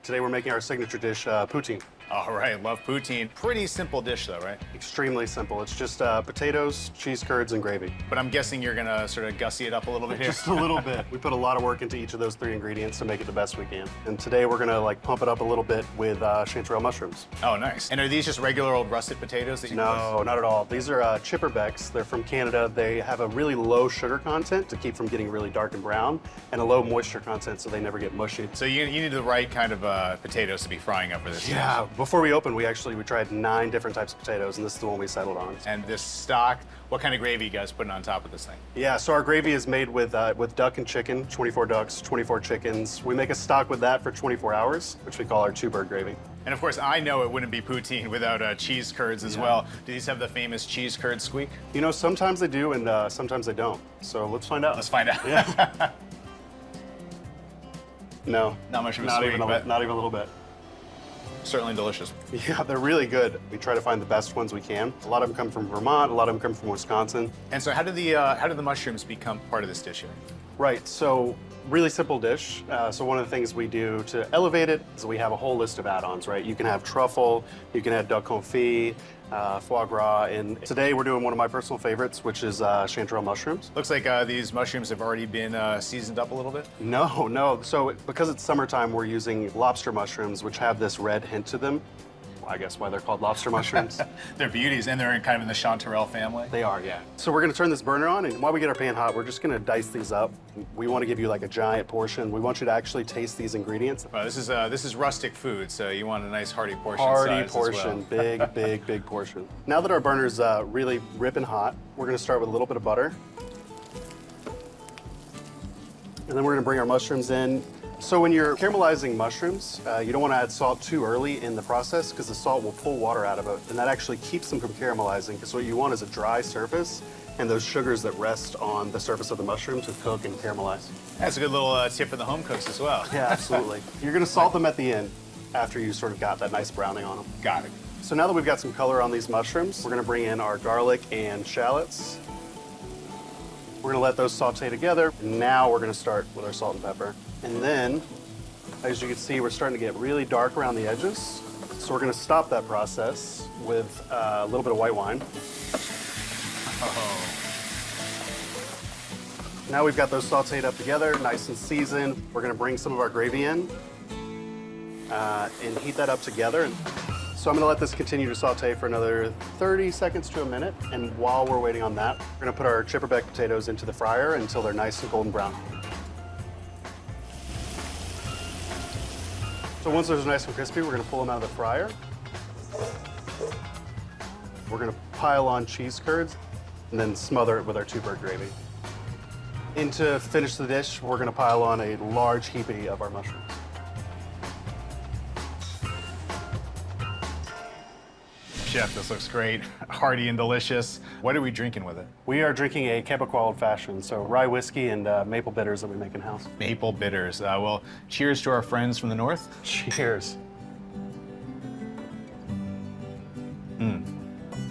Today we're making our signature dish, poutine. All right, love poutine. Pretty simple dish though, right? Extremely simple. It's just potatoes, cheese curds, and gravy. But I'm guessing you're gonna sort of gussy it up a little bit here. Just a little bit. We put a lot of work into each of those 3 ingredients to make it the best we can. And today we're gonna like pump it up a little bit with chanterelle mushrooms. Oh, nice. And are these just regular old russet potatoes that you No, not at all. These are chipperbecks. They're from Canada. They have a really low sugar content to keep from getting really dark and brown, and a low moisture content so they never get mushy. So you need the right kind of potatoes to be frying up for this Yeah, dish. before we opened, we tried 9 different types of potatoes, and this is the one we settled on. And this stock, what kind of gravy you guys putting on top of this thing? Yeah, so our gravy is made with duck and chicken, 24 ducks, 24 chickens. We make a stock with that for 24 hours, which we call our 2-bird gravy. And of course, I know it wouldn't be poutine without cheese curds as well. Do these have the famous cheese curd squeak? You know, sometimes they do, and sometimes they don't. So let's find out. Let's find out. Yeah. No. Not much of a not squeak, even but not even a little bit. certainly delicious. Yeah, they're really good. We try to find the best ones we can. A lot of them come from Vermont, a lot of them come from Wisconsin. And so how did the mushrooms become part of this dish here? Right, so really simple dish. So one of the things we do to elevate it is we have a whole list of add-ons, right? You can have truffle, you can add duck confit, foie gras, and today we're doing one of my personal favorites, which is chanterelle mushrooms. Looks like these mushrooms have already been seasoned up a little bit. No. So because it's summertime, we're using lobster mushrooms, which have this red hint to them. I guess why they're called lobster mushrooms. They're beauties, and they're kind of in the chanterelle family. They are, yeah. So we're gonna turn this burner on, and while we get our pan hot, we're just gonna dice these up. We wanna give you like a giant portion. We want you to actually taste these ingredients. Well, this is rustic food, so you want a nice hearty portion Hearty size portion, as well. big portion. Now that our burner's really ripping hot, we're gonna start with a little bit of butter. And then we're gonna bring our mushrooms in. So when you're caramelizing mushrooms, you don't want to add salt too early in the process because the salt will pull water out of it, and that actually keeps them from caramelizing, because what you want is a dry surface and those sugars that rest on the surface of the mushroom to cook and caramelize. That's a good little tip for the home cooks as well. Yeah, absolutely. You're going to salt them at the end after you sort of got that nice browning on them. Got it. So now that we've got some color on these mushrooms, we're going to bring in our garlic and shallots. We're going to let those saute together. Now we're going to start with our salt and pepper. And then, as you can see, we're starting to get really dark around the edges. So we're going to stop that process with a little bit of white wine. Oh. Now we've got those sauteed up together, nice and seasoned. We're going to bring some of our gravy in and heat that up together. So I'm going to let this continue to saute for another 30 seconds to a minute. And while we're waiting on that, we're going to put our chipperbeck potatoes into the fryer until they're nice and golden brown. So once those are nice and crispy, we're gonna pull them out of the fryer. We're gonna pile on cheese curds and then smother it with our 2-bird gravy. And to finish the dish, we're gonna pile on a large heaping of our mushrooms. Chef, this looks great. Hearty and delicious. What are we drinking with it? We are drinking a Quebecois Old Fashioned, so rye whiskey and maple bitters that we make in-house. Maple bitters. Well, cheers to our friends from the north. Cheers.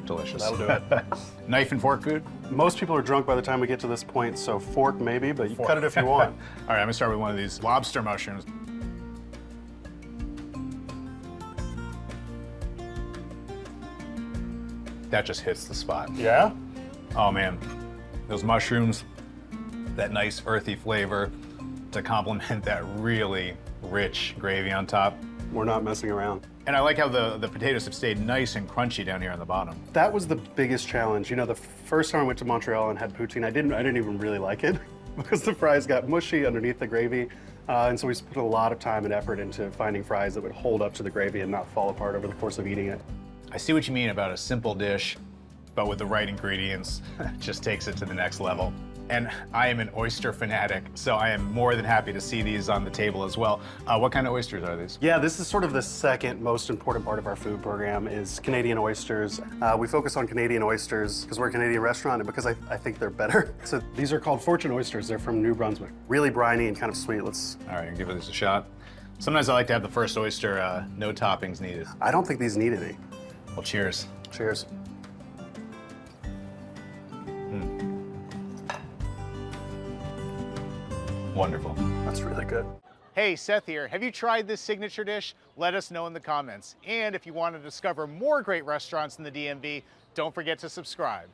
Delicious. That'll do it. Knife and fork food? Most people are drunk by the time we get to this point, so fork maybe, but you cut it if you want. All right, I'm gonna start with one of these lobster mushrooms. That just hits the spot. Yeah? Oh man, those mushrooms, that nice earthy flavor to complement that really rich gravy on top. We're not messing around. And I like how the potatoes have stayed nice and crunchy down here on the bottom. That was the biggest challenge. You know, the first time I went to Montreal and had poutine, I didn't even really like it because the fries got mushy underneath the gravy. And so we put a lot of time and effort into finding fries that would hold up to the gravy and not fall apart over the course of eating it. I see what you mean about a simple dish, but with the right ingredients, just takes it to the next level. And I am an oyster fanatic, so I am more than happy to see these on the table as well. What kind of oysters are these? Yeah, this is sort of the second most important part of our food program is Canadian oysters. We focus on Canadian oysters because we're a Canadian restaurant and because I think they're better. So these are called Fortune oysters. They're from New Brunswick. Really briny and kind of sweet. All right, give this a shot. Sometimes I like to have the first oyster, no toppings needed. I don't think these need any. Well, cheers. Cheers. Wonderful. That's really good. Hey, Seth here. Have you tried this signature dish? Let us know in the comments. And if you want to discover more great restaurants in the DMV, don't forget to subscribe.